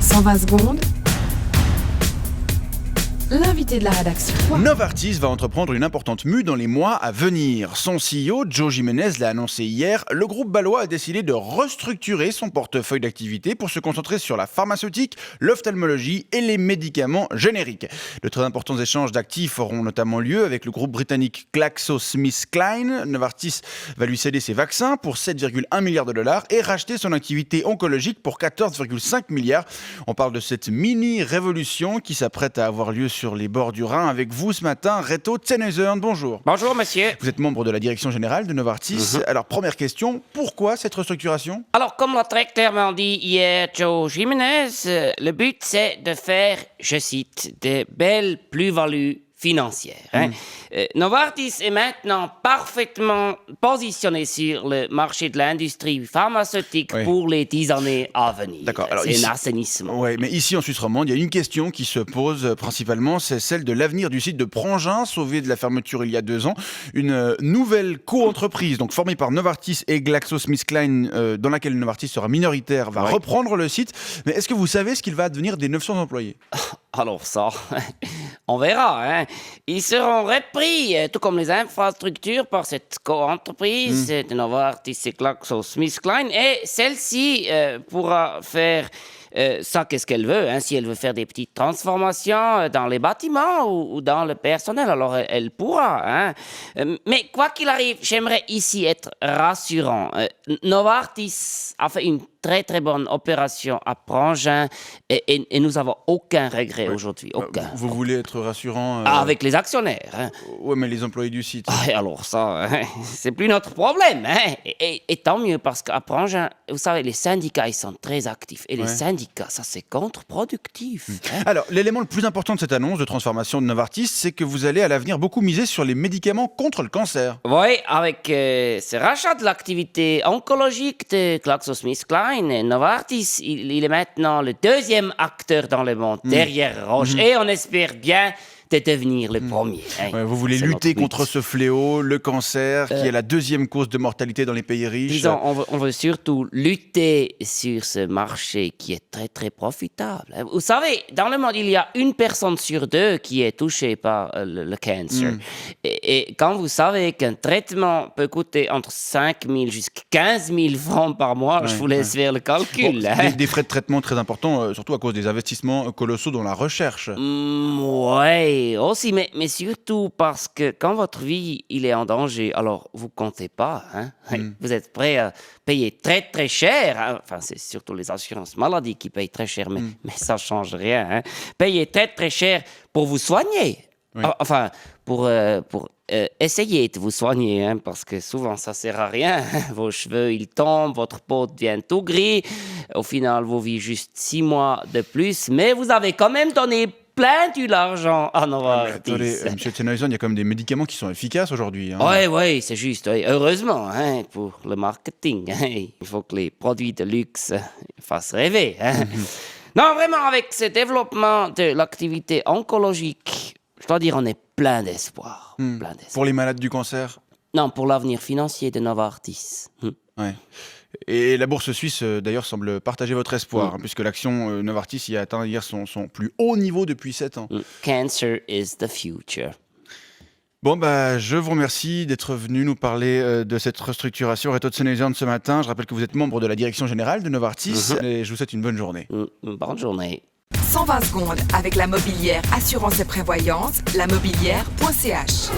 120 secondes. L'invité de la rédaction. Novartis va entreprendre une importante mue dans les mois à venir. Son CEO, Joe Jiménez, l'a annoncé hier. Le groupe balois a décidé de restructurer son portefeuille d'activités pour se concentrer sur la pharmaceutique, l'ophtalmologie et les médicaments génériques. De très importants échanges d'actifs auront notamment lieu avec le groupe britannique GlaxoSmithKline. Novartis va lui céder ses vaccins pour 7,1 milliards de dollars et racheter son activité oncologique pour 14,5 milliards. On parle de cette mini-révolution qui s'apprête à avoir lieu sur les bords du Rhin avec vous ce matin, Reto Tenhuizern, bonjour. Bonjour monsieur. Vous êtes membre de la direction générale de Novartis. Alors première question, pourquoi cette restructuration ? Alors comme l'a très clairement dit hier Joe Jiménez, le but c'est de faire, je cite, de belles plus-values financières. Novartis est maintenant parfaitement positionné sur le marché de l'industrie pharmaceutique pour les 10 années à venir. D'accord. Alors, c'est ici, un assainissement. Oui, mais ici en Suisse romande, il y a une question qui se pose principalement, c'est celle de l'avenir du site de Prangin, sauvé de la fermeture il y a 2 ans. Une nouvelle co-entreprise, donc formée par Novartis et GlaxoSmithKline, dans laquelle Novartis sera minoritaire, va reprendre le site. Mais est-ce que vous savez ce qu'il va advenir des 900 employés ? Alors ça, on verra. Ils seront repris, tout comme les infrastructures, par cette co-entreprise de Novartis et GlaxoSmithKline. Et celle-ci pourra faire ça, qu'est-ce qu'elle veut. Si elle veut faire des petites transformations dans les bâtiments ou dans le personnel, alors elle pourra. Mais quoi qu'il arrive, j'aimerais ici être rassurant. Novartis a fait une très très bonne opération à Prangin et nous n'avons aucun regret aujourd'hui, aucun. Vous voulez être rassurant avec les actionnaires. Oui, mais les employés du site. Alors ça, c'est plus notre problème. Et tant mieux, parce qu'à Prangin, vous savez, les syndicats, ils sont très actifs. Et les syndicats, ça c'est contre-productif. Alors, l'élément le plus important de cette annonce de transformation de Novartis, c'est que vous allez à l'avenir beaucoup miser sur les médicaments contre le cancer. Oui, avec ce rachat de l'activité oncologique de GlaxoSmithKline, Novartis, il est maintenant le 2e acteur dans le monde, derrière Roche. Et on espère bien de devenir le premier. Vous voulez lutter contre ce fléau, le cancer, qui est la 2e cause de mortalité dans les pays riches. Disons, on veut surtout lutter sur ce marché qui est très très profitable. Vous savez, dans le monde, il y a 1 personne sur 2 qui est touchée par le cancer. Et quand vous savez qu'un traitement peut coûter entre 5 000 jusqu'à 15 000 francs par mois, je vous laisse faire le calcul. Des frais de traitement très importants, surtout à cause des investissements colossaux dans la recherche. Oui, aussi, mais surtout parce que quand votre vie il est en danger, alors vous comptez pas. Vous êtes prêt à payer très très cher. Enfin, c'est surtout les assurances maladie qui payent très cher, mais ça change rien. Payer très très cher pour vous soigner. Enfin, pour essayer de vous soigner, parce que souvent ça sert à rien. Vos cheveux ils tombent, votre peau devient tout gris. Au final, vous vivez juste 6 mois de plus, mais vous avez quand même donné plein d'argent à Novartis. Attendez, monsieur Tenhuizern, il y a quand même des médicaments qui sont efficaces aujourd'hui. Oui, c'est juste. Heureusement, pour le marketing. Il faut que les produits de luxe fassent rêver. Non, vraiment, avec ce développement de l'activité oncologique, je dois dire, on est plein d'espoir. Pour les malades du cancer ? Non, pour l'avenir financier de Novartis. Et la bourse suisse, d'ailleurs, semble partager votre espoir, puisque l'action Novartis y a atteint hier son plus haut niveau depuis 7 ans. Cancer is the future. Bon, je vous remercie d'être venu nous parler de cette restructuration Reto Tenhuizern ce matin. Je rappelle que vous êtes membre de la direction générale de Novartis et je vous souhaite une bonne journée. Bonne journée. 120 secondes avec la mobilière assurance et prévoyance, lamobilière.ch.